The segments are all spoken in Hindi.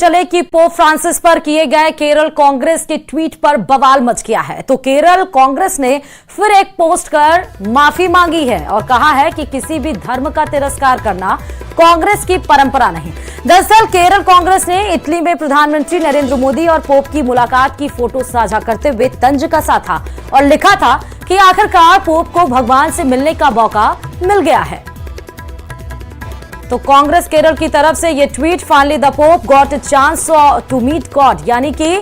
चले कि पोप फ्रांसिस पर किए गए केरल कांग्रेस के ट्वीट पर बवाल मच गया है। तो केरल कांग्रेस ने फिर एक पोस्ट कर माफी मांगी है और कहा है कि किसी भी धर्म का तिरस्कार करना कांग्रेस की परंपरा नहीं। दरअसल केरल कांग्रेस ने इटली में प्रधानमंत्री नरेंद्र मोदी और पोप की मुलाकात की फोटो साझा करते हुए तंज कसा था और लिखा था कि आखिरकार पोप को भगवान से मिलने का मौका मिल गया है। तो कांग्रेस केरल की तरफ से ये tweet, finally the Pope got a chance to meet God, यानी कि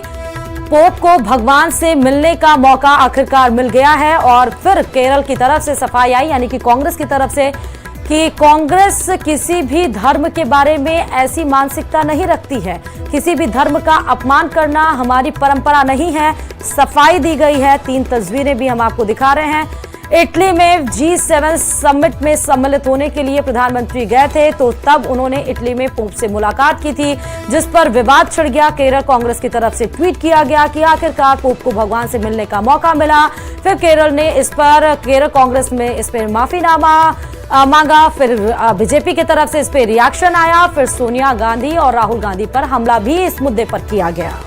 पोप को भगवान से मिलने का मौका आखिरकार मिल गया है। और फिर केरल की तरफ से सफाई आई, यानी कि कांग्रेस की तरफ से, कि कांग्रेस किसी भी धर्म के बारे में ऐसी मानसिकता नहीं रखती है, किसी भी धर्म का अपमान करना हमारी परंपरा नहीं है। सफाई दी गई है। 3 तस्वीरें भी हम आपको दिखा रहे हैं। इटली में G7 समिट में सम्मिलित होने के लिए प्रधानमंत्री गए थे, तो तब उन्होंने इटली में पोप से मुलाकात की थी, जिस पर विवाद छिड़ गया। केरल कांग्रेस की तरफ से ट्वीट किया गया कि आखिरकार पोप को भगवान से मिलने का मौका मिला। फिर केरल कांग्रेस में इस पर माफीनामा मांगा। फिर बीजेपी की तरफ से इस पर रिएक्शन आया। फिर सोनिया गांधी और राहुल गांधी पर हमला भी इस मुद्दे पर किया गया।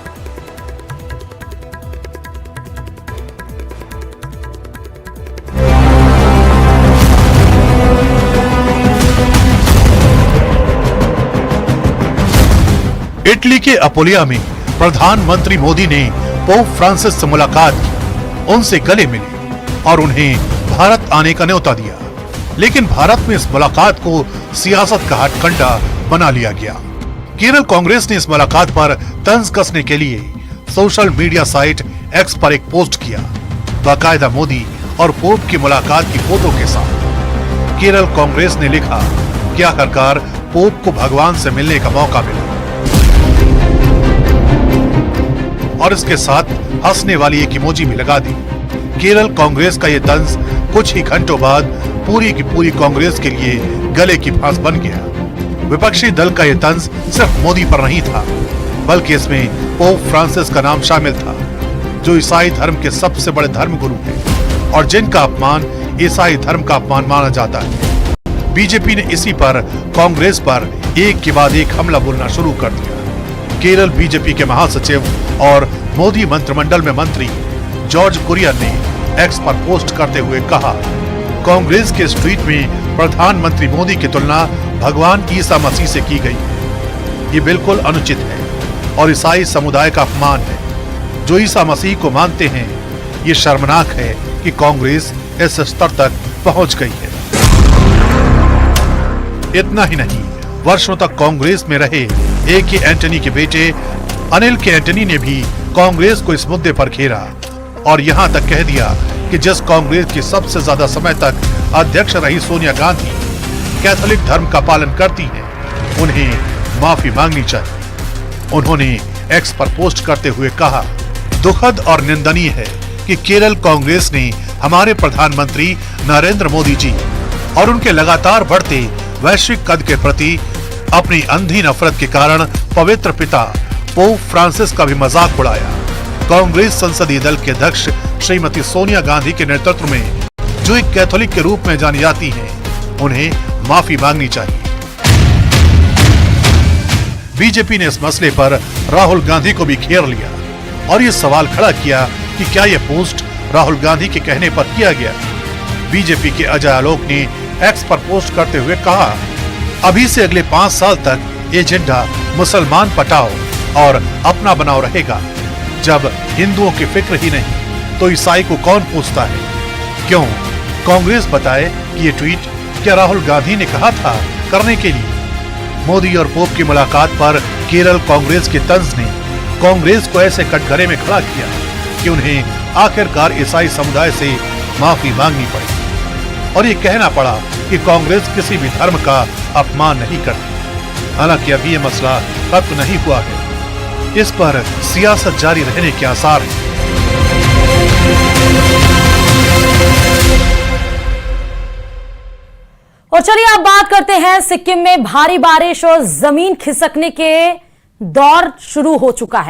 इटली के अपोलिया में प्रधानमंत्री मोदी ने पोप फ्रांसिस से मुलाकात की, उनसे गले मिले और उन्हें भारत आने का न्योता दिया। लेकिन भारत में इस मुलाकात को सियासत का हथकंडा बना लिया गया। केरल कांग्रेस ने इस मुलाकात पर तंज कसने के लिए सोशल मीडिया साइट एक्स पर एक पोस्ट किया, बाकायदा मोदी और पोप की मुलाकात की फोटो के साथ। केरल कांग्रेस ने लिखा कि आखिरकार पोप को भगवान से मिलने का मौका मिला और इसके साथ हंसने वाली एक इमोजी भी लगा दी। केरल कांग्रेस का ये तंज कुछ ही घंटों बाद पूरी की पूरी कांग्रेस के लिए गले की फांस बन गया। विपक्षी दल का ये तंज सिर्फ मोदी पर नहीं था, बल्कि इसमें पोप फ्रांसिस का नाम शामिल था, जो ईसाई धर्म के सबसे बड़े धर्मगुरु हैं और जिनका अपमान ईसाई धर्म का अपमान माना जाता है। बीजेपी ने इसी पर कांग्रेस पर एक के बाद एक हमला बोलना शुरू कर दिया। केरल बीजेपी के महासचिव और मोदी मंत्रिमंडल में मंत्री जॉर्ज कुरियन ने एक्स पर पोस्ट करते हुए कहा, कांग्रेस के इस ट्वीट में प्रधानमंत्री मोदी की तुलना भगवान ईसा मसीह से की गई है। ये बिल्कुल अनुचित है और ईसाई समुदाय का अपमान है। जो ईसा मसीह को मानते हैं, ये शर्मनाक है कि कांग्रेस इस स्तर तक पहुंच गई है। इतना ही नहीं, वर्षों तक कांग्रेस में रहे A.K. एंटनी के बेटे अनिल के एंटनी ने भी कांग्रेस को इस मुद्दे पर घेरा और यहां तक कह दिया कि जिस कांग्रेस की सबसे ज्यादा समय तक अध्यक्ष रही सोनिया गांधी कैथोलिक धर्म का पालन करती हैं, उन्हें माफी मांगनी चाहिए। उन्होंने एक्स पर पोस्ट करते हुए कहा, दुखद और निंदनीय है कि केरल कांग्रेस ने हमारे प्रधानमंत्री नरेंद्र मोदी जी और उनके लगातार बढ़ते वैश्विक कद के प्रति अपनी अंधी नफरत के कारण पवित्र पिता पोप फ्रांसिस का भी मजाक उड़ाया। कांग्रेस संसदीय दल के अध्यक्ष श्रीमती सोनिया गांधी के नेतृत्व में, जो एक कैथोलिक के रूप में जानी जाती हैं, उन्हें माफी मांगनी चाहिए। बीजेपी ने इस मसले पर राहुल गांधी को भी घेर लिया और ये सवाल खड़ा किया कि क्या यह पोस्ट राहुल गांधी के कहने पर किया गया। बीजेपी के अजय आलोक ने एक्स पर पोस्ट करते हुए कहा, अभी से अगले 5 साल तक ये झंडा मुसलमान पटाओ और अपना बनाओ रहेगा। जब हिंदुओं की फिक्र ही नहीं, तो ईसाई को कौन पूछता है? क्यों? कांग्रेस बताए कि ये ट्वीट क्या राहुल गांधी ने कहा था करने के लिए? मोदी और पोप की मुलाकात पर केरल कांग्रेस के तंज ने कांग्रेस को ऐसे कटघरे में खड़ा किया कि उन्हें आखिरकार ईसाई समुदाय से माफी मांगनी पड़ी और ये कहना पड़ा कि कांग्रेस किसी भी धर्म का अपमान नहीं करती। हालांकि अभी ये मसला खत्म नहीं हुआ है, इस पर सियासत जारी रहने के आसार हैं। और चलिए अब बात करते हैं, सिक्किम में भारी बारिश और जमीन खिसकने के दौर शुरू हो चुका है।